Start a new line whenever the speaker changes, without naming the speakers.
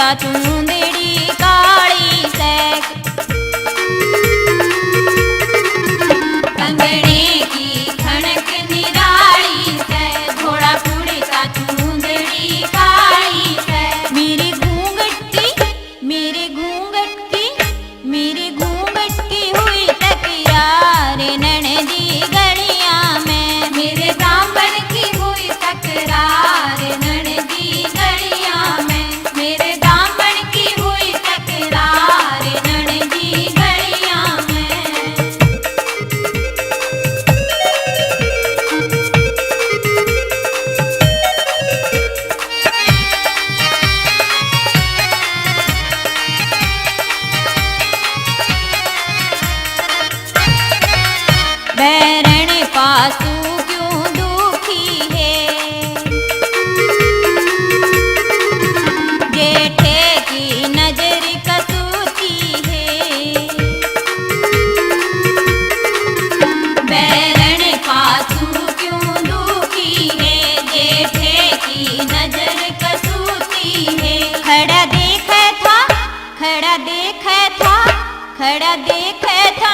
ता चूंदड़ी काली सैक। कंगने की खनक निराली से, घोड़ा कुड़ी ता चूंदड़ी काली से। मेरे घूंघट की, मेरे घूंघट की, मेरे घूंघट की हुई तकरार ननदी गलियां में। मेरे दामन की हुई तकरार ननदी गलियां में। मेरे दामन की हुई तकरार ननदी गलियां में। बैरण पासू क्यों दुखी है, जेठे की नजर कसूती है। बैरण पासू क्यों दुखी है, जेठे की नजर कसूती है। खड़ा देखे था, खड़ा देखे था, खड़ा देखे था